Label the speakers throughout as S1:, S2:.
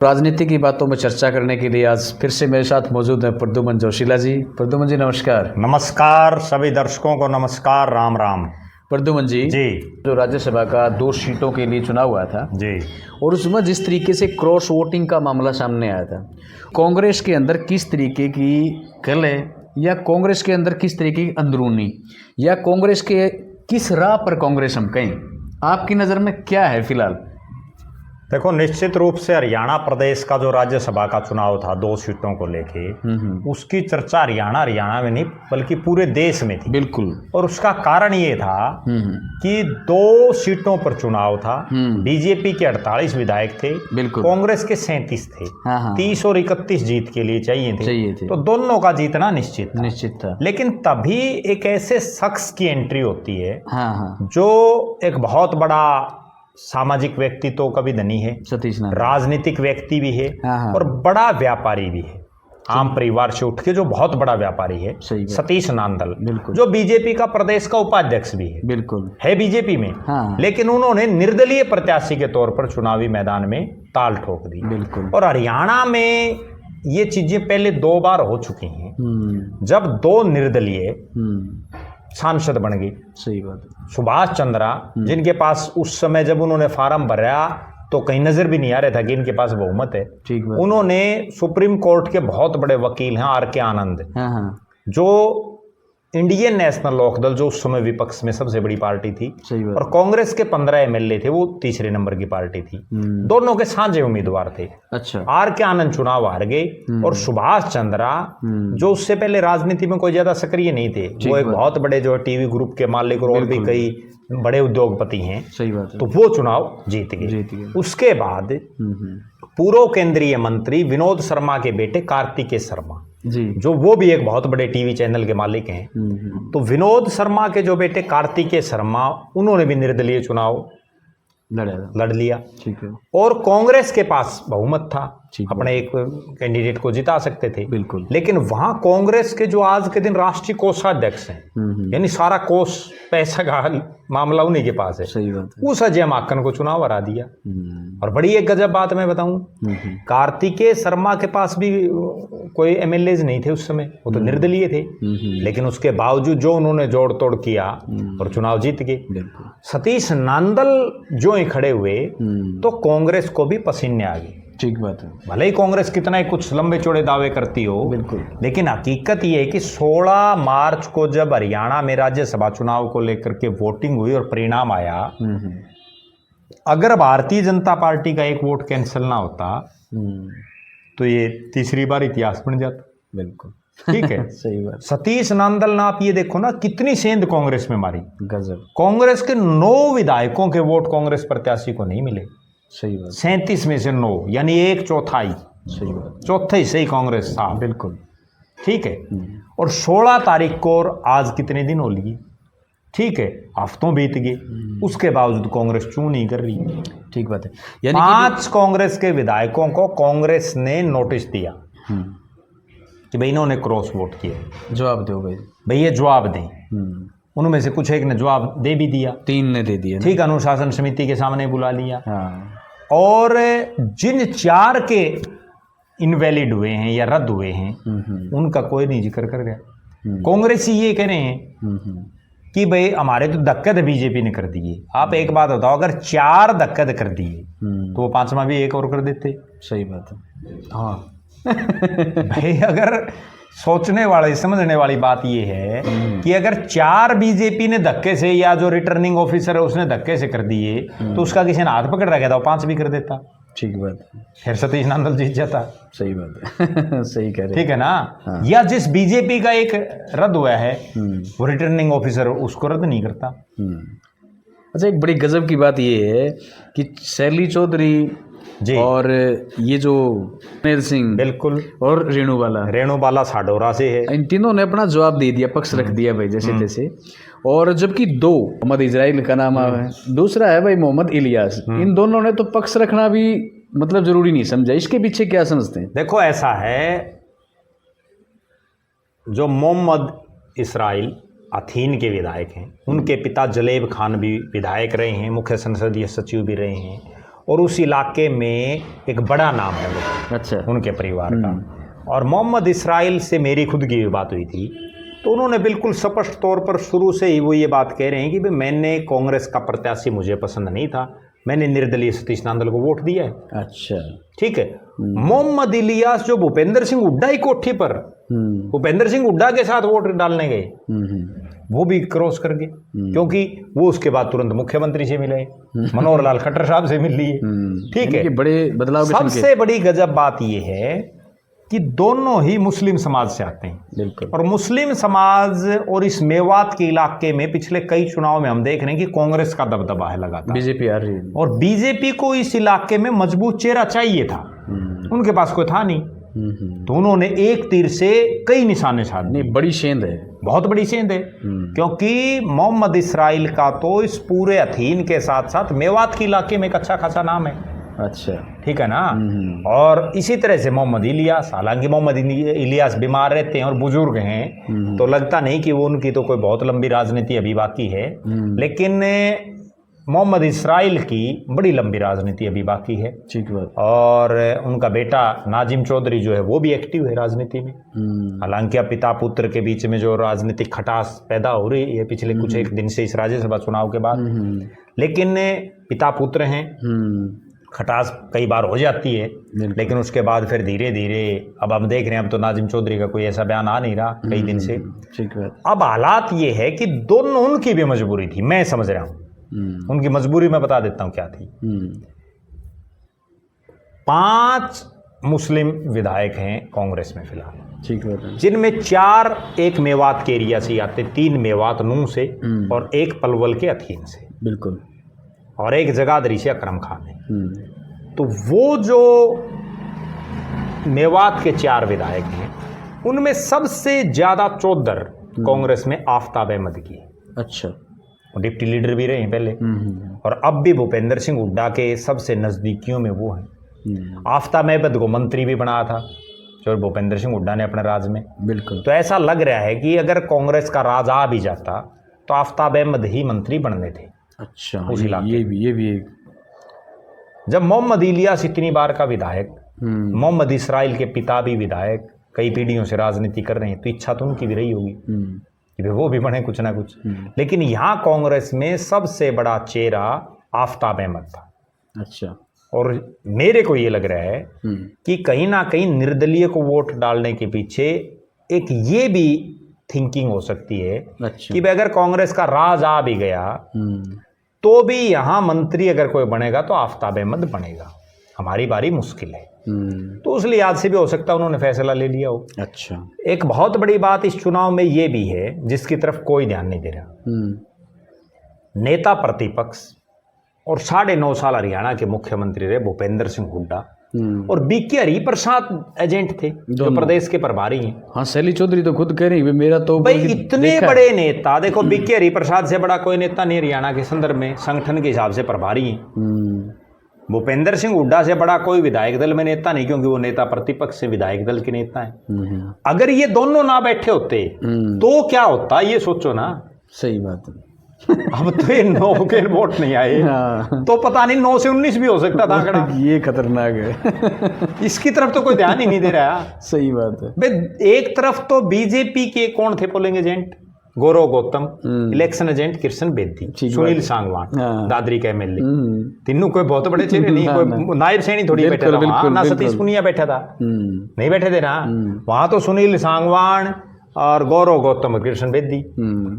S1: राजनीति की बातों में चर्चा करने के लिए आज फिर से मेरे साथ मौजूद है प्रद्युमन जोशीला जी। प्रद्युमन जी नमस्कार।
S2: नमस्कार सभी दर्शकों को नमस्कार, राम राम।
S1: प्रद्युमन जी जो राज्यसभा का 2 सीटों के लिए चुनाव हुआ था
S2: जी,
S1: और उसमें जिस तरीके से क्रॉस वोटिंग का मामला सामने आया था, कांग्रेस के अंदर किस तरीके की कलह या कांग्रेस के अंदर किस तरीके की अंदरूनी या कांग्रेस के किस राह पर कांग्रेस हम कहें, आपकी नज़र में क्या है फिलहाल?
S2: देखो निश्चित रूप से हरियाणा प्रदेश का जो राज्यसभा का चुनाव था 2 सीटों को लेके, उसकी चर्चा हरियाणा में नहीं बल्कि पूरे देश में थी।
S1: बिल्कुल।
S2: और उसका कारण ये था कि 2 सीटों पर चुनाव था। बीजेपी के 48 विधायक थे,
S1: बिल्कुल,
S2: कांग्रेस के 37 थे। 30 और 31 जीत के लिए चाहिए थे। तो दोनों का जीतना निश्चित था। लेकिन तभी एक ऐसे शख्स की एंट्री होती है जो एक बहुत बड़ा सामाजिक व्यक्तित्व का भी धनी है, राजनीतिक व्यक्ति भी है और बड़ा व्यापारी भी है, आम परिवार से उठ के जो बहुत बड़ा व्यापारी है, सतीश नांदल, जो बीजेपी का प्रदेश का उपाध्यक्ष भी है, बिल्कुल है बीजेपी में। लेकिन उन्होंने निर्दलीय प्रत्याशी के तौर पर चुनावी मैदान में ताल ठोक दी। बिल्कुल। और हरियाणा में ये चीजें पहले 2 बार हो चुकी हैं, जब 2 निर्दलीय सांसद बन गई। सही बात है। सुभाष चंद्रा, जिनके पास उस समय जब उन्होंने फार्म भरा तो कहीं नजर भी नहीं आ रहा था कि इनके पास बहुमत है। ठीक बात। उन्होंने सुप्रीम कोर्ट के बहुत बड़े वकील हैं आर.के. आनंद, जो इंडियन नेशनल लोकदल, जो उस समय विपक्ष में सबसे बड़ी पार्टी थी, और कांग्रेस के 15 एमएलए थे, वो तीसरे नंबर की पार्टी थी। दोनों के साझे उम्मीदवार थे। अच्छा। आर.के. आनंद चुनाव हार गए और सुभाष चंद्रा, जो उससे पहले राजनीति में कोई ज्यादा सक्रिय नहीं थे, वो एक बहुत बड़े जो टीवी ग्रुप के मालिक और भी कई बड़े उद्योगपति हैं। सही बात है। तो वो चुनाव जीत गए। उसके बाद पूर्व केंद्रीय मंत्री विनोद शर्मा के बेटे कार्तिकेय शर्मा जी, जो वो भी एक बहुत बड़े टीवी चैनल के मालिक हैं, तो विनोद शर्मा के जो बेटे कार्तिकेय शर्मा, उन्होंने भी निर्दलीय चुनाव लड़ लिया। ठीक है। और कांग्रेस के पास बहुमत था, अपने एक कैंडिडेट को जिता सकते थे। बिल्कुल। लेकिन वहां कांग्रेस के जो आज के दिन राष्ट्रीय कोषाध्यक्ष हैं, यानी सारा कोष पैसा का मामला उन्हीं के पास है। सही बात है। उस अजय माकन को चुनाव हरा दिया। और बड़ी एक गजब बात मैं बताऊं, कार्तिकेय शर्मा के पास भी कोई एमएलए नहीं थे उस समय, वो तो निर्दलीय थे। लेकिन उसके बावजूद जो उन्होंने जोड़ तोड़ किया और चुनाव जीत गए। सतीश नांदल जो ही खड़े हुए तो कांग्रेस को भी पसीने आ गए। ठीक बात है। भले ही कांग्रेस कितना ही कुछ लंबे चौड़े दावे करती हो, बिल्कुल, लेकिन हकीकत ये है कि 16 मार्च को जब हरियाणा में राज्यसभा चुनाव को लेकर के वोटिंग हुई और परिणाम आया, अगर भारतीय जनता पार्टी का एक वोट कैंसिल ना होता तो ये तीसरी बार इतिहास बन जाता। बिल्कुल ठीक है। सही बात। सतीश नांदल ने, आप ये देखो ना, कितनी सेंध कांग्रेस में मारी। गजब। कांग्रेस के 9 विधायकों के वोट कांग्रेस प्रत्याशी को नहीं मिले। सही बात। 37 में से 9, यानी 1/4। सही बात। चौथा हिस्सा ही कांग्रेस था। बिल्कुल ठीक है। और 16 तारीख को, और आज कितने दिन हो लिए, ठीक है, हफ्तों बीत गए, उसके बावजूद कांग्रेस चूं नहीं कर रही। ठीक बात है। यानी 5 कांग्रेस के विधायकों को कांग्रेस ने नोटिस दिया कि भाई इन्होंने क्रॉस वोट किया, जवाब दो भाई ये जवाब दें। उनमें से कुछ एक ने जवाब दे भी दिया, 3 ने दे दिया। ठीक, अनुशासन समिति के सामने बुला लिया। और जिन 4 के इनवैलिड हुए हैं या रद्द हुए हैं, उनका कोई नहीं जिक्र कर गया। कांग्रेसी ये कह रहे हैं कि भाई हमारे तो धक्कत बीजेपी ने कर दिए। आप एक बात बताओ, अगर 4 धक्कत कर दिए तो वो 5वां भी एक और कर देते। सही बात है। हाँ भाई, अगर सोचने वाले समझने वाली बात ये है कि अगर 4 बीजेपी ने धक्के से, या जो रिटर्निंग ऑफिसर है उसने धक्के से कर दिए, तो उसका किसी ने हाथ पकड़ रखा था, 5 भी कर देता। ठीक बात है। फिर सतीश नांदल जीत जाता। सही बात है। सही कह रहे। ठीक है ना। हाँ। या जिस बीजेपी का एक रद्द हुआ है, वो रिटर्निंग ऑफिसर उसको रद्द नहीं करता। अच्छा, एक बड़ी गजब की बात ये है कि शैली चौधरी जी, और ये जो मेल सिंह, बिल्कुल, और रेणुबाला साडोरा से है, इन तीनों ने अपना जवाब दे दिया, पक्ष रख दिया भाई जैसे तैसे। और जबकि 2 मोहम्मद इजराइल का नाम है, दूसरा है भाई मोहम्मद इलियास, इन दोनों ने तो पक्ष रखना भी मतलब जरूरी नहीं समझा। इसके पीछे क्या समझते हैं? देखो ऐसा है, जो मोहम्मद इस्राइल अथीन के विधायक हैं, उनके पिता जलेब खान भी विधायक रहे हैं, मुख्य संसदीय सचिव भी रहे हैं, और उस इलाके में एक बड़ा नाम है वो,
S1: अच्छा,
S2: उनके परिवार का। और मोहम्मद इसराइल से मेरी खुद की बात हुई थी, तो उन्होंने बिल्कुल स्पष्ट तौर पर शुरू से ही वो ये बात कह रहे हैं कि भाई मैंने कांग्रेस का प्रत्याशी मुझे पसंद नहीं था, मैंने निर्दलीय सतीश नांदल को वोट दिया है।
S1: अच्छा,
S2: ठीक है। मोहम्मद इलियास जो भूपेंद्र सिंह हुड्डा की कोठी पर भूपेंद्र सिंह हुड्डा के साथ वोट डालने गए, वो भी क्रॉस कर गए, क्योंकि वो उसके बाद तुरंत मुख्यमंत्री से मिले, मनोहर लाल खट्टर साहब से मिल लिए। ठीक है,
S1: बड़े बदलाव।
S2: सबसे बड़ी गजब बात ये है कि दोनों ही मुस्लिम समाज से आते हैं।
S1: बिल्कुल।
S2: और मुस्लिम समाज और इस मेवात के इलाके में पिछले कई चुनाव में हम देख रहे हैं कि कांग्रेस का दबदबा है लगातार,
S1: बीजेपी आ रही है, और
S2: बीजेपी को इस इलाके में मजबूत चेहरा चाहिए था, उनके पास कोई था नहीं। तो उन्होंने एक तीर से कई निशाने साध दिए।
S1: बड़ी सेंध है,
S2: बहुत बड़ी सेंध है, क्योंकि मोहम्मद इसराइल का तो इस पूरे अथीन के साथ साथ मेवात के इलाके में एक अच्छा खासा नाम है।
S1: अच्छा,
S2: ठीक है ना। और इसी तरह से मोहम्मद इलियास, हालांकि मोहम्मद इलियास बीमार रहते हैं और बुजुर्ग हैं, तो लगता नहीं कि वो उनकी तो कोई बहुत लंबी राजनीति अभी बाकी है, लेकिन मोहम्मद इसराइल की बड़ी लंबी राजनीति अभी बाकी है।
S1: ठीक बात।
S2: और उनका बेटा नाजिम चौधरी जो है वो भी एक्टिव है राजनीति में। हालांकि अब पिता पुत्र के बीच में जो राजनीतिक खटास पैदा हो रही है पिछले कुछ एक दिन से इस राज्यसभा चुनाव के बाद, लेकिन पिता पुत्र हैं, खटास कई बार हो जाती है, लेकिन उसके बाद फिर धीरे धीरे अब हम देख रहे हैं, अब तो नाजिम चौधरी का कोई ऐसा बयान आ नहीं रहा कई दिन से।
S1: ठीक है।
S2: अब हालात ये है कि दोनों, उनकी भी मजबूरी थी, मैं समझ रहा हूँ उनकी मजबूरी, मैं बता देता हूँ क्या थी। 5 मुस्लिम विधायक हैं कांग्रेस में फिलहाल,
S1: ठीक है,
S2: जिनमें 4 एक मेवात के एरिया से आते, 3 मेवात नूह से और 1 पलवल के अथीन से,
S1: बिल्कुल,
S2: और 1 जगाधरी से अकरम खान है। तो वो जो मेवात के 4 विधायक हैं, उनमें सबसे ज्यादा चौधर कांग्रेस में आफ्ताब अहमद की है।
S1: अच्छा,
S2: वो डिप्टी लीडर भी रहे हैं पहले, और अब भी भूपेंद्र सिंह हुड्डा के सबसे नजदीकियों में वो हैं। आफ्ताब अहमद को मंत्री भी बनाया था जो भूपेंद्र सिंह हुड्डा ने अपने राज में।
S1: बिल्कुल।
S2: तो ऐसा लग रहा है कि अगर कांग्रेस का राज आ भी जाता तो आफ्ताब अहमद ही मंत्री बनने थे।
S1: अच्छा,
S2: उस इलाके
S1: ये भी एक। जब
S2: मोहम्मद इलियास इतनी बार का विधायक, मोहम्मद इसराइल के पिता भी विधायक, कई पीढ़ियों से राजनीति कर रहे हैं, तो इच्छा तो उनकी भी रही होगी कि वो भी बने कुछ ना कुछ। लेकिन यहाँ कांग्रेस में सबसे बड़ा चेहरा आफ्ताब अहमद था।
S1: अच्छा,
S2: और मेरे को ये लग रहा है कि कहीं ना कहीं निर्दलीय को वोट डालने के पीछे एक ये भी थिंकिंग हो सकती है।
S1: अच्छा,
S2: कि अगर कांग्रेस का राज आ भी गया तो भी यहाँ मंत्री अगर कोई बनेगा तो आफ्ताब अहमद बनेगा, हमारी बारी मुश्किल है। तो उस लिहाज से भी हो सकता है उन्होंने फैसला ले लिया हो।
S1: अच्छा,
S2: एक बहुत बड़ी बात इस चुनाव में ये भी है जिसकी तरफ कोई ध्यान नहीं दे रहा, नेता प्रतिपक्ष और 9.5 साल हरियाणा के मुख्यमंत्री रहे भूपेंद्र सिंह हुड्डा और बीके हरिप्रसाद एजेंट थे जो प्रदेश के प्रभारी हैं।
S1: हाँ, शैली चौधरी तो खुद कह रही है मेरा तो
S2: भाई इतने बड़े नेता, देखो बीके हरिप्रसाद से बड़ा कोई नेता नहीं हरियाणा के संदर्भ में, संगठन के हिसाब से प्रभारी हैं। भूपेंद्र सिंह हुड्डा से बड़ा कोई विधायक दल में नेता नहीं, क्योंकि वो नेता प्रतिपक्ष से विधायक दल के नेता हैं। अगर ये दोनों ना बैठे होते तो क्या होता, ये सोचो ना।
S1: सही बात है।
S2: अब तो ये 9 के वोट नहीं आए। हाँ। तो पता नहीं 9 से 19 भी हो सकता था आंकड़ा।
S1: ये खतरनाक है।
S2: इसकी तरफ तो कोई ध्यान ही नहीं दे रहा।
S1: सही बात है।
S2: भाई एक तरफ तो बीजेपी के कौन थे पोलिंग एजेंट, गौरव गौतम, इलेक्शन एजेंट कृष्ण बेदी, सुनील सांगवान, दादरी का एमएलए, तीनों कोई बहुत बड़े चेहरे नहीं, कोई नायब सैनी थोड़ी बैठा था, ना सतीश पुनिया बैठा था, नहीं बैठे थे ना वहां, तो सुनील सांगवान और गौरव गौतम, कृष्ण बेदी।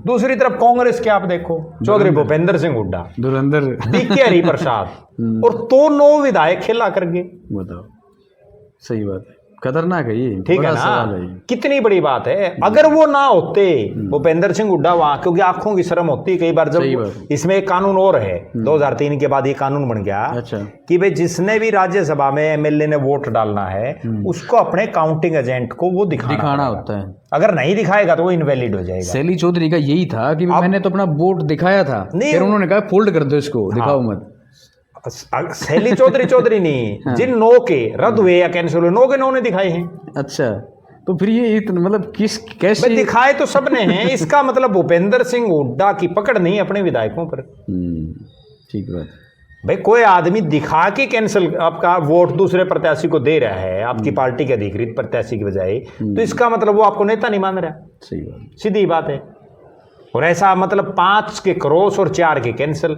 S2: दूसरी तरफ कांग्रेस के आप देखो, चौधरी भूपेंद्र सिंह हुड्डा, धुरंधर, बीके हरिप्रसाद, और तो 9 विधायक खेला करके।
S1: बताओ, सही बात है, खतरनाक है ये।
S2: ठीक है ना, कितनी बड़ी बात है। अगर वो ना होते भूपेंद्र सिंह हुड्डा वहां, क्योंकि आंखों की शर्म होती है कई बार जब इसमें एक कानून और है, 2003 के बाद ये कानून बन गया। अच्छा। कि भाई जिसने भी राज्यसभा में एमएलए ने वोट डालना है उसको अपने काउंटिंग एजेंट को वो दिखाना होता है। अगर नहीं दिखाएगा तो वो इनवैलिड हो जाएगा।
S1: शैली चौधरी का यही था कि मैंने तो अपना वोट दिखाया था, फिर उन्होंने कहा फोल्ड कर दो इसको, दिखाओ मत।
S2: शैली चौधरी नहीं, हाँ। जिन 9 के रद्द हुए या कैंसिल हुए 9 के 9 ने दिखाए हैं।
S1: अच्छा, तो फिर ये इतना मतलब कैसे
S2: दिखाए तो सबने हैं। इसका मतलब भूपेंद्र सिंह हुड्डा की पकड़ नहीं अपने विधायकों पर।
S1: ठीक बात।
S2: भाई कोई आदमी दिखा के कैंसिल आपका वोट दूसरे प्रत्याशी को दे रहा है आपकी पार्टी के अधिकृत प्रत्याशी की बजाय, तो इसका मतलब वो आपको नेता नहीं मान रहा।
S1: सही बात,
S2: सीधी बात है। और ऐसा मतलब 5 के क्रॉस और 4 के कैंसिल,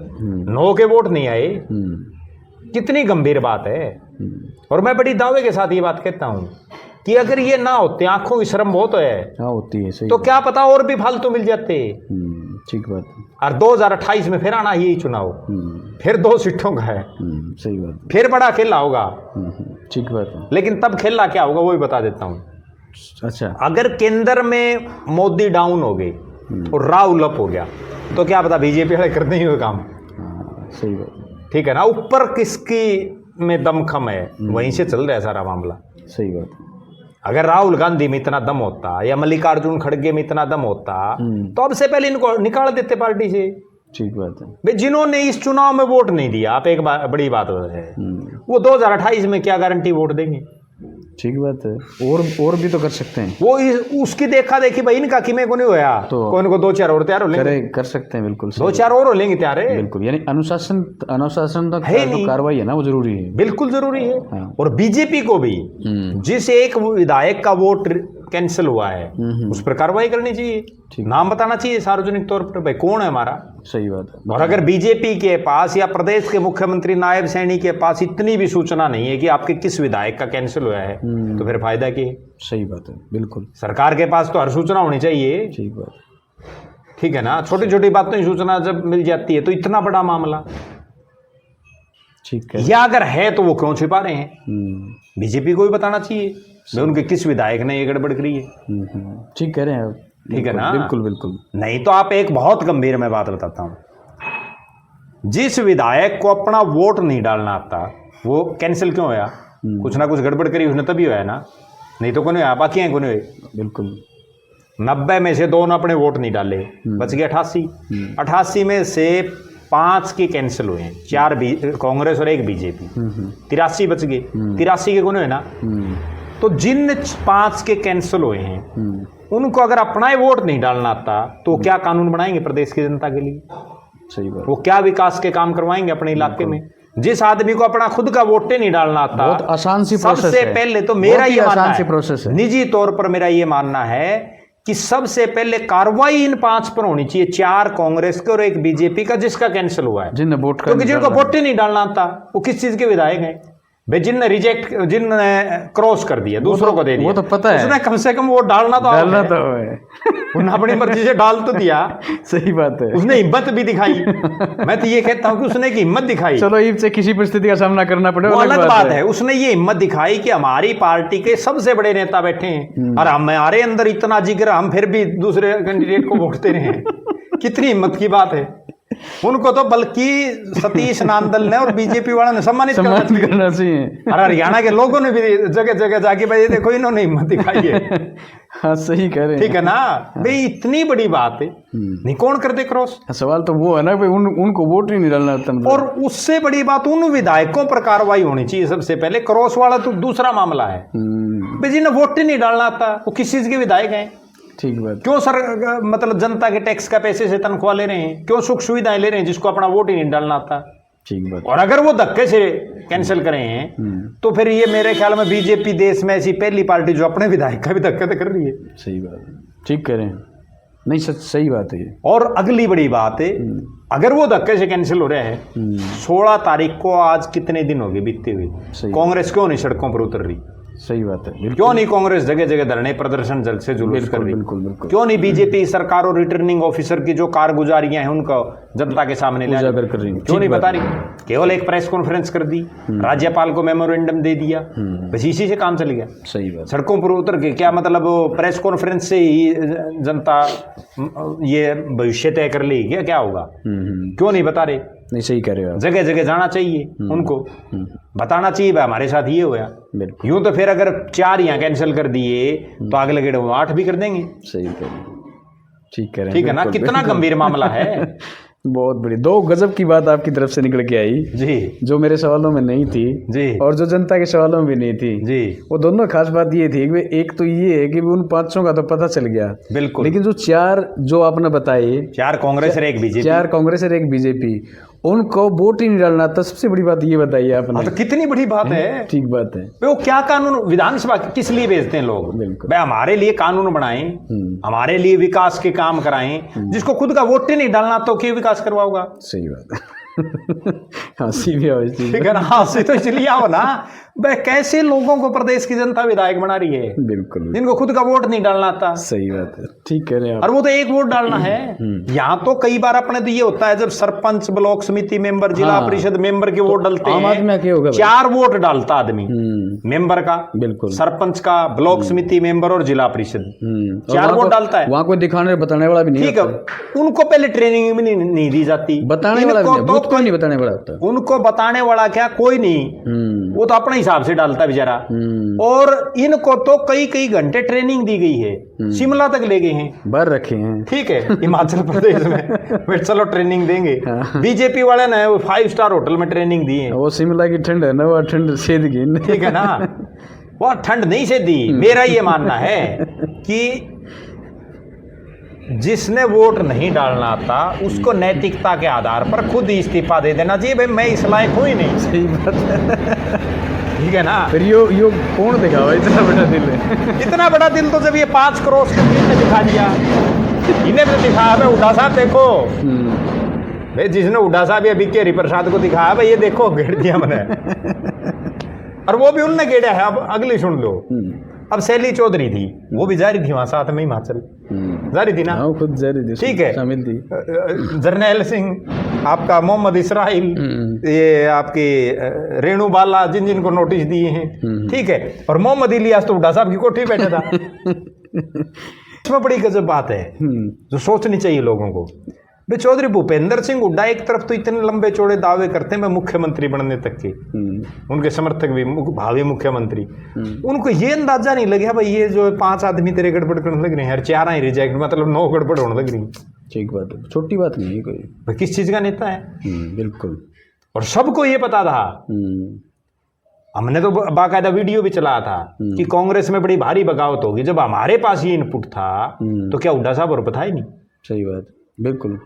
S2: 9 के वोट नहीं आए, कितनी गंभीर बात है। और मैं बड़ी दावे के साथ ये बात कहता हूं कि अगर ये ना होते, आंखों की शर्म बहुत है,
S1: होती है, सही
S2: तो क्या पता और भी फालतू मिल जाते।
S1: ठीक बात है।
S2: और 2028 में फिर आना यही चुनाव, फिर 2 सीटों का है,
S1: सही बात,
S2: फिर बड़ा खेला होगा।
S1: ठीक बात है।
S2: लेकिन तब खेला क्या होगा वो भी बता देता हूं।
S1: अच्छा,
S2: अगर केंद्र में मोदी डाउन हो गए और राहुल अप हो गया, तो क्या पता बीजेपी वाले करते ही हुए काम।
S1: सही बात,
S2: ठीक है ना। ऊपर किसकी में दमखम है, वहीं से चल रहा है सारा मामला।
S1: सही बात।
S2: अगर राहुल गांधी में इतना दम होता या मल्लिकार्जुन खड़गे में इतना दम होता, तो अब से पहले इनको निकाल देते पार्टी से। ठीक बात है भाई। जिन्होंने इस चुनाव में वोट नहीं दिया, आप एक बड़ी बात है, वो 2028 में क्या गारंटी वोट देंगे। ठीक बात है। और भी तो कर सकते हैं वो, उसकी देखा देखी भाई इनका कि मैं को नहीं होया, तो कौन को 2-4 और तैयार हो लेंगे, कर सकते हैं बिल्कुल, 2-4 और हो लेंगे तैयार है बिल्कुल। यानी अनुशासन तक जो कार्रवाई है ना वो जरूरी है, बिल्कुल जरूरी है। हाँ। और बीजेपी को भी जिस एक विधायक का वोट कैंसिल हुआ है उस पर कार्रवाई करनी चाहिए, नाम बताना चाहिए सार्वजनिक तौर पर, भाई कौन है हमारा। सही बात है। और अगर बीजेपी के पास या प्रदेश के मुख्यमंत्री नायब सैनी के पास इतनी भी सूचना नहीं है कि आपके किस विधायक का कैंसिल हुआ है, तो फिर फायदा क्या। सही बात है, बिल्कुल। सरकार के पास तो हर सूचना होनी चाहिए। ठीक बात, ठीक है ना। छोटी छोटी बातों की सूचना जब मिल जाती है तो इतना बड़ा मामला, ठीक है, या अगर है तो वो क्यों छिपा रहे हैं। बीजेपी को भी बताना चाहिए उनके किस विधायक ने ये गड़बड़ करी है। ठीक कह रहे हैं आप, ठीक है ना। बिल्कुल बिल्कुल। नहीं तो आप एक बहुत गंभीर मैं बात बताता हूं, जिस विधायक को अपना वोट नहीं डालना आता वो कैंसिल क्यों होया, कुछ ना कुछ गड़बड़ करी उसने तभी होया ना, नहीं तो कौन होया, बाकी हैं कौन हुए। बिल्कुल। 90 में से 2 ने अपने वोट नहीं डाले, बच गए 88। 88 में से 5 के कैंसिल हुए हैं, 4 कांग्रेस और 1 बीजेपी, 83 बच गए। 83 के कौन हुए ना। तो जिन 5 के कैंसिल हुए हैं उनको अगर अपना ही वोट नहीं डालना आता तो क्या कानून बनाएंगे प्रदेश की जनता के लिए। सही बात। वो क्या विकास के काम करवाएंगे अपने इलाके में। जिस आदमी को अपना खुद का वोट ही नहीं डालना आता, बहुत आसान सी प्रोसेस है। सबसे पहले तो मेरा ये मानना है, निजी तौर पर मेरा ये मानना है कि सबसे पहले कार्रवाई इन 5 पर होनी चाहिए, 4 कांग्रेस के और 1 बीजेपी का जिसका कैंसिल हुआ है, जिनने वोट, क्योंकि जिनको वोट ही नहीं डालना आता वो किस चीज के विधायक हैं भाई। जिनने रिजेक्ट, जिनने क्रॉस कर दिया, दूसरों को दे दिया, वो तो पता है, उसने कम से कम वोट डालना तो है। उन्होंने अपनी मर्जी से डाल तो दिया। सही बात है। उसने हिम्मत भी दिखाई। मैं तो ये कहता हूँ कि उसने की हिम्मत दिखाई। चलो ईद से किसी परिस्थिति का सामना करना पड़े वो अलग बात है। उसने ये हिम्मत दिखाई कि हमारी पार्टी के सबसे बड़े नेता बैठे हैं और हमारे अंदर इतना जिक्र, हम फिर भी दूसरे कैंडिडेट को वोट दे रहे हैं। कितनी हिम्मत की बात है। उनको तो बल्कि सतीश नांदल ने और बीजेपी वालों ने सम्मानित करना चाहिए। और हरियाणा के लोगों ने भी जगह जगह जाके भाई देखो इन्होंने हिम्मत दिखाई है। हाँ सही कह रहे हैं, ठीक है ना भाई। इतनी बड़ी बात है, नहीं कौन करते क्रॉस। सवाल तो वो है ना भाई, उनको वोट ही नहीं डालना मतलब। और उससे बड़ी बात उन विधायकों पर कार्रवाई होनी चाहिए सबसे पहले। क्रॉस वाला तो दूसरा मामला है भाई, जिन्हें वोट ही नहीं डालना आता वो किस चीज के विधायक हैं। ठीक बात। क्यों सर मतलब जनता के टैक्स का पैसे से तनख्वाह ले रहे हैं, क्यों सुख सुविधाएं ले रहे हैं जिसको अपना वोट ही नहीं डालना आता। ठीक बात। और अगर वो धक्के से कैंसिल करें हैं तो फिर ये मेरे ख्याल में बीजेपी देश में ऐसी पहली पार्टी जो अपने विधायक का भी धक्का कर रही है। सही बात है, ठीक कह रहे हैं। नहीं सच सही बात है। और अगली बड़ी बात है, अगर वो धक्के से कैंसिल हो रहे हैं, 16 तारीख को आज कितने दिन हो गए बीतते हुए, कांग्रेस क्यों नहीं सड़कों पर उतर रही। सही बात है। क्यों नहीं कांग्रेस जगह जगह धरने प्रदर्शन जल्द से जुलूस कर रही। बिल्कुल बिल्कुल। क्यों नहीं बीजेपी सरकार और रिटर्निंग ऑफिसर की जो कारगुजारियां हैं उनको जनता के सामने उजागर कर रही है, क्यों नहीं बता रही। केवल एक प्रेस कॉन्फ्रेंस कर दी, राज्यपाल को मेमोरेंडम दे दिया, बस इसी से काम चल गया। सही बात। सड़कों पर उतर के क्या मतलब, प्रेस कॉन्फ्रेंस से ही जनता ये भविष्य तय कर लेगी क्या होगा। क्यों नहीं बता रहे। नहीं सही कह रहे हो। जगह जगह जाना चाहिए, उनको बताना चाहिए भाई हमारे साथ ये हुआ। यूं तो फिर अगर 4 यहाँ कैंसिल कर दिए तो अगले गेड़ 8 भी कर देंगे। सही कह रहे हैं, ठीक कह रहे हैं, ठीक है ना। कितना गंभीर मामला है। बहुत बड़ी 2 गजब की बात आपकी तरफ से निकल के आई जी, जो मेरे सवालों में नहीं थी जी, और जो जनता के सवालों में भी नहीं थी जी। वो दोनों खास बात ये थी कि एक तो ये है कि उन 500 का तो पता चल गया बिल्कुल, लेकिन जो 4 जो आपने बताए, 4 कांग्रेस और 1 बीजेपी, 4 कांग्रेस और 1 बीजेपी,
S1: उनको वोट ही नहीं डालना था, सबसे बड़ी बात ये बताइए आपने।
S2: तो कितनी बड़ी बात है।
S1: ठीक बात है।
S2: वो क्या कानून विधानसभा किस लिए भेजते हैं लोग? भाई हमारे लिए कानून बनाएं, हमारे लिए विकास के काम कराएं। जिसको खुद का वोट ही नहीं डालना तो क्या विकास करवाओगा?
S1: सही बात है। हंसी भी आओ,
S2: ठीक है ना, हंसी तो इसलिए आओ ना, भाई कैसे लोगों को प्रदेश की जनता विधायक बना रही है,
S1: बिल्कुल,
S2: जिनको खुद का वोट नहीं डालना था।
S1: सही बात है, ठीक कह रहे हैं आप।
S2: और वो तो एक वोट डालना है। यहाँ तो कई बार अपने तो ये होता है, जब सरपंच, ब्लॉक समिति मेंबर, जिला परिषद मेंबर के वोट डालते हैं, 4 वोट डालता आदमी मेंबर का, बिल्कुल, सरपंच का, ब्लॉक समिति मेंबर और जिला परिषद, 4 वोट डालता है।
S1: वहाँ कोई दिखाने बताने वाला भी नहीं,
S2: ठीक है, उनको पहले ट्रेनिंग भी नहीं दी जाती,
S1: बताने वाला कोई नहीं, बताने वाला होता,
S2: उनको बताने वाला क्या कोई नहीं, वो तो अपने हिसाब से डालता बेचारा। और इनको तो कई घंटे ट्रेनिंग दी गई है, शिमला तक ले गए हैं,
S1: भर रखे हैं,
S2: ठीक है, हिमाचल प्रदेश में चलो ट्रेनिंग देंगे। बीजेपी वाले ने 5 स्टार होटल में ट्रेनिंग दी है।
S1: वो शिमला की ठंड है ना, वो ठंड सेध गई,
S2: ठीक है ना, वो ठंड नहीं सेधी। मेरा ये मानना है कि जिसने वोट नहीं डालना था उसको नैतिकता के आधार पर खुद ही इस्तीफा दे देना चाहिए। भाई मैं इस लायक हूँ ही नहीं।
S1: सही बात है,
S2: ठीक है ना।
S1: फिर यो कौन दिखावा इतना बड़ा दिल है?
S2: इतना बड़ा दिल तो जब ये 5 करोड़ के दिल ने दिखा दिया, इन्हें भी दिखाया। भाई उड्डा साहब देखो, भाई जिसने उड्डा साहब या बीके हरिप्रसाद को दिखाया, भाई ये देखो घेर दिया मैंने। और वो भी उनने घेरा है। अब अगली सुन लो। अब शैली चौधरी थी, वो भी जा रही थी वहां साथ में हिमाचल, जा रही थी ना,
S1: खुद जा रही थी,
S2: ठीक है,
S1: शामिल थी।
S2: जरनैल सिंह, आपका मोहम्मद इसराइल, ये आपके रेणु बाला, जिनको नोटिस दिए हैं, ठीक है, और मोहम्मद इलियास तो उड्डा साहब की कोठी बैठा था। इसमें बड़ी गजब बात है जो सोचनी चाहिए लोगों को। भाई चौधरी भूपेंद्र सिंह हुड्डा एक तरफ तो इतने लंबे चौड़े दावे करते हैं मैं मुख्यमंत्री बनने तक के, उनके समर्थक भी भावी मुख्यमंत्री, उनको ये अंदाजा नहीं लगा भाई ये जो 5 आदमी तेरे गड़बड़ करने लग रहे हैं, 4 ही रिजेक्ट, मतलब 9 गड़बड़ होने लग रही।
S1: ठीक बात है, छोटी बात नहीं है कोई।
S2: भाई किस चीज का नेता है?
S1: बिल्कुल, और
S2: सबको ये पता था। हमने तो बाकायदा वीडियो भी चलाया था कि कांग्रेस में बड़ी भारी बगावत होगी। जब हमारे पास ये इनपुट था तो क्या हुड्डा साहब और पता ही नहीं।
S1: सही बात, बिल्कुल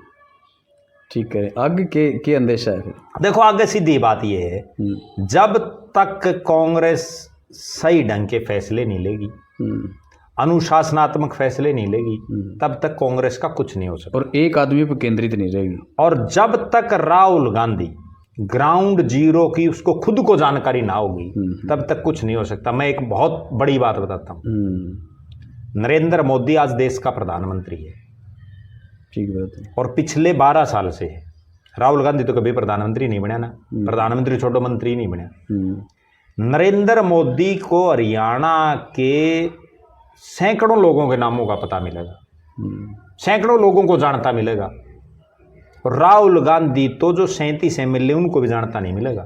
S1: ठीक है। आगे के अंदेशा है?
S2: देखो आगे सीधी बात ये है, जब तक कांग्रेस सही ढंग के फैसले नहीं लेगी, अनुशासनात्मक फैसले नहीं लेगी, तब तक कांग्रेस का कुछ नहीं हो सकता
S1: और एक आदमी पर केंद्रित नहीं रहेगी।
S2: और जब तक राहुल गांधी ग्राउंड जीरो की उसको खुद को जानकारी ना होगी तब तक कुछ नहीं हो सकता। मैं एक बहुत बड़ी बात बताता हूँ, नरेंद्र मोदी आज देश का प्रधानमंत्री है,
S1: ठीक बात है,
S2: और पिछले 12 साल से है। राहुल गांधी तो कभी प्रधानमंत्री नहीं बना ना, प्रधानमंत्री छोटो मंत्री नहीं बना। नरेंद्र मोदी को हरियाणा के सैकड़ों लोगों के नामों का पता मिलेगा, सैकड़ों लोगों को जानता मिलेगा। और राहुल गांधी तो जो 37 MLA उनको भी जानता नहीं मिलेगा।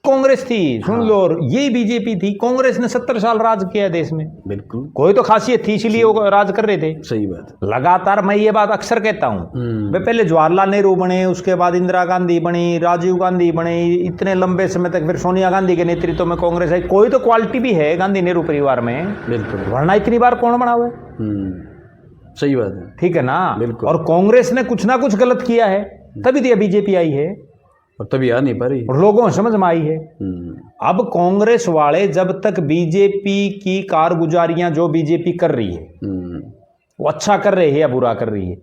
S2: कांग्रेस थी, सुन लो, और ये बीजेपी थी। कांग्रेस ने 70 साल राज किया देश में,
S1: बिल्कुल,
S2: कोई तो खासियत थी इसलिए वो राज कर रहे थे।
S1: सही बात,
S2: लगातार मैं ये बात अक्सर कहता हूँ, वे पहले जवाहरलाल नेहरू बने, उसके बाद इंदिरा गांधी बनी, राजीव गांधी बने, इतने लंबे समय तक, फिर सोनिया गांधी के नेतृत्व में कांग्रेस आई। कोई तो क्वालिटी भी है गांधी नेहरू परिवार में, बिल्कुल, वरना इतनी बार कौन बना हुआ है?
S1: सही बात है,
S2: ठीक है ना,
S1: बिल्कुल।
S2: और कांग्रेस ने कुछ ना कुछ गलत किया है, तभी तो बीजेपी आई है,
S1: और तभी आ नहीं पा रही,
S2: और लोगों को समझ में आई है। अब कांग्रेस वाले जब तक बीजेपी की कारगुजारियां जो बीजेपी कर रही है वो अच्छा कर रहे हैं या बुरा कर रही है,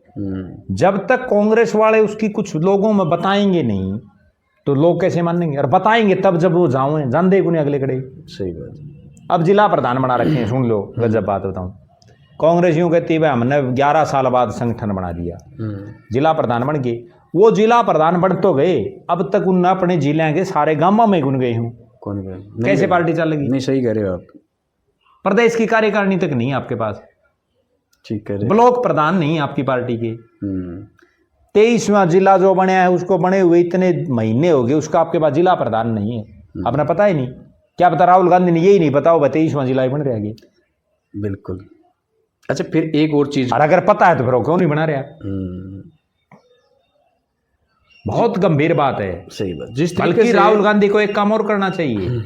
S2: जब तक कांग्रेस वाले उसकी कुछ लोगों में बताएंगे नहीं तो लोग कैसे मानेंगे? और बताएंगे तब जब वो जाओ जान दे उन्हें अगले खड़े।
S1: सही बात।
S2: अब जिला प्रधान बना रखे हैं, सुन लो गजब बात बताऊं। कांग्रेस यूं कहती है हमने 11 साल बाद संगठन बना दिया, जिला प्रधान बन गए। वो जिला प्रधान बन तो गए, अब तक उन्हें अपने जिले के सारे गांवों में गुन गए हूँ।
S1: कौन
S2: कैसे पार्टी चलेगी?
S1: नहीं, सही कह रहे हो आप।
S2: प्रदेश की कार्यकारिणी तक नहीं आपके पास,
S1: ठीक कह रहे, ब्लॉक
S2: प्रधान नहीं आपकी पार्टी के। 23वां जिला जो बना है उसको बने हुए इतने महीने हो गए, उसका आपके पास जिला प्रधान नहीं है। आपने पता ही नहीं, क्या पता राहुल गांधी ने यही नहीं पता हो 23वां जिला ही बन रहा है।
S1: बिल्कुल। अच्छा, फिर एक और चीज,
S2: और अगर पता है तो फिर क्यों नहीं बना रहा? बहुत गंभीर बात है।
S1: सही बात। जिस
S2: बल्कि राहुल गांधी को एक काम और करना चाहिए,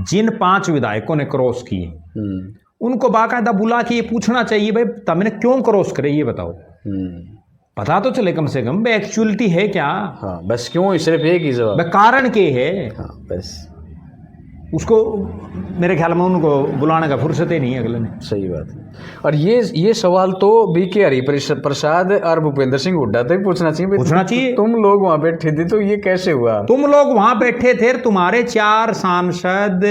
S2: जिन 5 विधायकों ने क्रॉस किए उनको बाकायदा बुला के ये पूछना चाहिए, भाई तुमने क्यों क्रॉस करे ये बताओ। पता तो चले कम से कम एक्चुअलिटी है क्या।
S1: हाँ बस क्यों, सिर्फ एक ही जवाब,
S2: कारण के है।
S1: हाँ बस
S2: उसको मेरे ख्याल में उनको बुलाने का फुर्सत ही नहीं है अगले ने।
S1: सही बात है। और ये सवाल तो बीके हरिप्रसाद और भूपेंद्र सिंह हुड्डा तक पूछना चाहिए। तुम लोग वहां बैठे थे तो ये कैसे हुआ?
S2: तुम लोग वहां बैठे थे, तुम्हारे 4 सांसद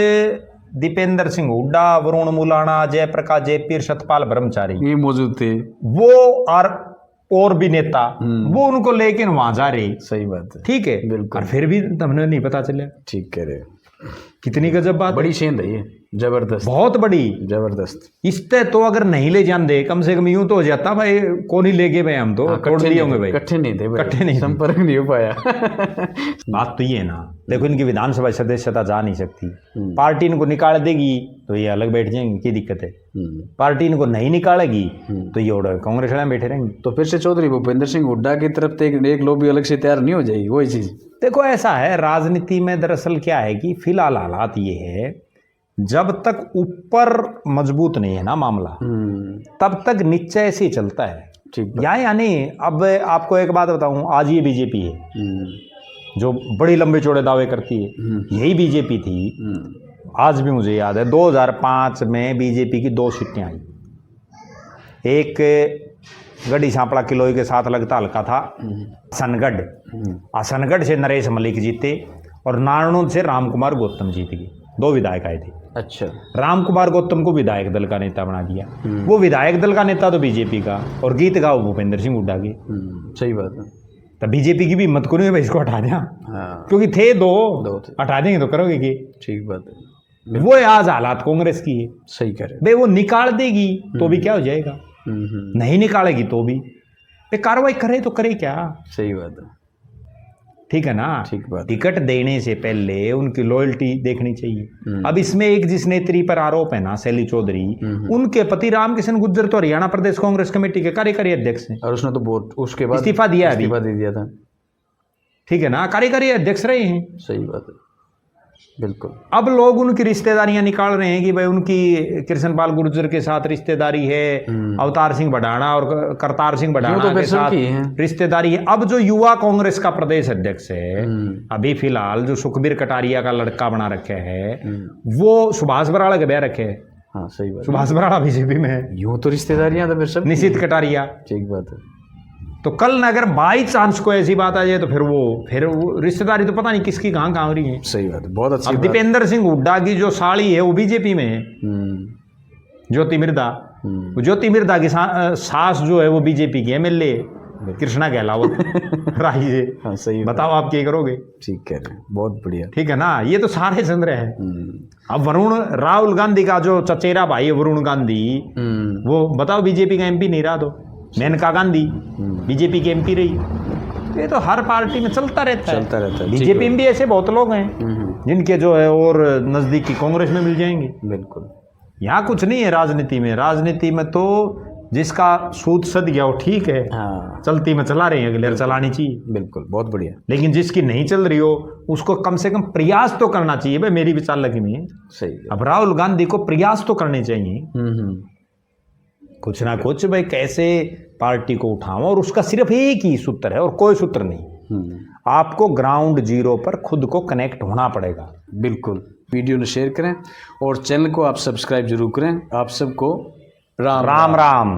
S2: दीपेंद्र सिंह हुड्डा, वरुण मुलाणा, जयप्रकाश जयपीर, सतपाल ब्रह्मचारी
S1: ये मौजूद थे।
S2: वो और भी नेता वो उनको लेके वहां जा रहे।
S1: सही बात है,
S2: ठीक है
S1: बिल्कुल।
S2: और फिर भी तुमने नहीं पता चला।
S1: ठीक कह रहे,
S2: कितनी गजब बात,
S1: बड़ी सेंध है ये, जबरदस्त,
S2: बहुत बड़ी
S1: जबरदस्त।
S2: इसते तो अगर नहीं ले जाते कम से कम यूं तो हो जाता भाई, कौन ही ले गए भाई, हम तो तोड़ दिए होंगे भाई।
S1: इकट्ठे नहीं थे,
S2: इकट्ठे नहीं,
S1: संपर्क नहीं हो पाया।
S2: बात तो ये ना, देखो इनकी विधानसभा सदस्यता जा नहीं सकती, पार्टी इनको निकाल देगी तो ये अलग बैठ जाएंगे, की दिक्कत है। पार्टी इनको नहीं निकालेगी तो ये उड़ा कांग्रेस वाले बैठे रहेंगे।
S1: तो फिर से चौधरी भूपेंद्र सिंह हुड्डा की तरफ से एक लॉबी अलग से तैयार नहीं हो जाएगी, वही चीज।
S2: देखो ऐसा है राजनीति में, दरअसल क्या है कि फिलहाल हालात ये है, जब तक ऊपर मजबूत नहीं है ना मामला, तब तक नीचे ऐसे ही चलता है।
S1: ठीक,
S2: यानी अब आपको एक बात बताऊं, आज ये बीजेपी है जो बड़ी लंबे चौड़े दावे करती है, यही बीजेपी थी। आज भी मुझे याद है 2005 में बीजेपी की 2 सीटें आई, एक गढ़ी सांपड़ा किलोई के साथ लगता हल्का था सनगढ़, असनगढ़ से नरेश मलिक जीते और नारनौल से रामकुमार गौतम जीत गए, 2 विधायक आए थे।
S1: अच्छा,
S2: रामकुमार गौतम को विधायक दल का नेता बना दिया। वो विधायक दल का नेता तो बीजेपी का, और गीत गाओ भूपेंद्र सिंह हुड्डा के।
S1: सही बात है।
S2: तो बीजेपी की भी हिम्मत को नहीं भाई इसको हटा दिया।
S1: हाँ,
S2: क्योंकि थे दो
S1: थे,
S2: हटा देंगे तो करोगे कि।
S1: ठीक बात है,
S2: वो आज हालात कांग्रेस की है।
S1: सही कह रहे
S2: भाई, वो निकाल देगी तो भी क्या हो जाएगा, नहीं निकालेगी तो भी कार्रवाई करे तो करे क्या।
S1: सही बात है,
S2: ठीक है ना।
S1: ठीक बात।
S2: टिकट देने से पहले उनकी लॉयल्टी देखनी चाहिए। अब इसमें एक जिस नेत्री पर आरोप है ना, शैली चौधरी, उनके पति रामकिशन गुर्जर तो हरियाणा प्रदेश कांग्रेस कमेटी के कार्यकारी अध्यक्ष हैं,
S1: और उसने तो बहुत उसके बाद
S2: इस्तीफा दिया,
S1: इस्तीफा दे दिया था।
S2: ठीक है ना, कार्यकारी अध्यक्ष रहे हैं।
S1: सही बात है, बिल्कुल।
S2: अब लोग उनकी रिश्तेदारियां निकाल रहे हैं कि भाई उनकी कृष्णपाल गुर्जर के साथ रिश्तेदारी है, अवतार सिंह बढ़ाना और करतार सिंह बढ़ाना
S1: तो
S2: के साथ रिश्तेदारी है। अब जो युवा कांग्रेस का प्रदेश अध्यक्ष है अभी फिलहाल, जो सुखबीर कटारिया का लड़का बना रखे है, वो सुभाष बराड़ा के ब्याह रखे है।
S1: हाँ सही बात,
S2: सुभाष बराड़ा बीजेपी में है।
S1: यूं तो रिश्तेदारियां तो फिर सब
S2: निशित कटारिया।
S1: ठीक बात है।
S2: तो कल अगर बाई चांस को ऐसी बात आ जाए तो फिर वो रिश्तेदारी तो पता नहीं किसकी कहाँ हो रही है।
S1: सही बात है, बहुत अच्छी।
S2: अब दीपेंद्र सिंह हुड्डा की जो साली है वो बीजेपी में है, ज्योति मिर्दा। ज्योति मिर्दा की सास जो है वो बीजेपी की एमएलए कृष्णा गहलावत राही से।
S1: हाँ, सही।
S2: बताओ आप क्या करोगे।
S1: ठीक कह रहे हैं, बहुत बढ़िया।
S2: ठीक है ना, ये तो सारे चल रहे हैं। अब राहुल गांधी का जो चचेरा भाई है वरुण गांधी, वो बताओ बीजेपी का एमपी नहीं रहा, तो मेनका गांधी बीजेपी की एमपी रही। ये तो हर पार्टी में चलता रहता है। बीजेपी में भी ऐसे बहुत लोग हैं जिनके जो है और नजदीकी कांग्रेस में मिल जाएंगे।
S1: बिल्कुल,
S2: यहाँ कुछ नहीं है राजनीति में। राजनीति में तो जिसका सूद सद गया वो ठीक है,
S1: हाँ,
S2: चलती में चला रहे हैं, अगले चलानी चाहिए।
S1: बिल्कुल, बहुत बढ़िया।
S2: लेकिन जिसकी नहीं चल रही हो उसको कम से कम प्रयास तो करना चाहिए। भाई मेरी विचार लगी में
S1: सही।
S2: अब राहुल गांधी को प्रयास तो करने चाहिए कुछ ना कुछ, भाई कैसे पार्टी को उठाओ। और उसका सिर्फ एक ही सूत्र है और कोई सूत्र नहीं। आपको ग्राउंड जीरो पर खुद को कनेक्ट होना पड़ेगा।
S1: बिल्कुल। वीडियो को शेयर करें और चैनल को आप सब्सक्राइब जरूर करें। आप सबको राम राम।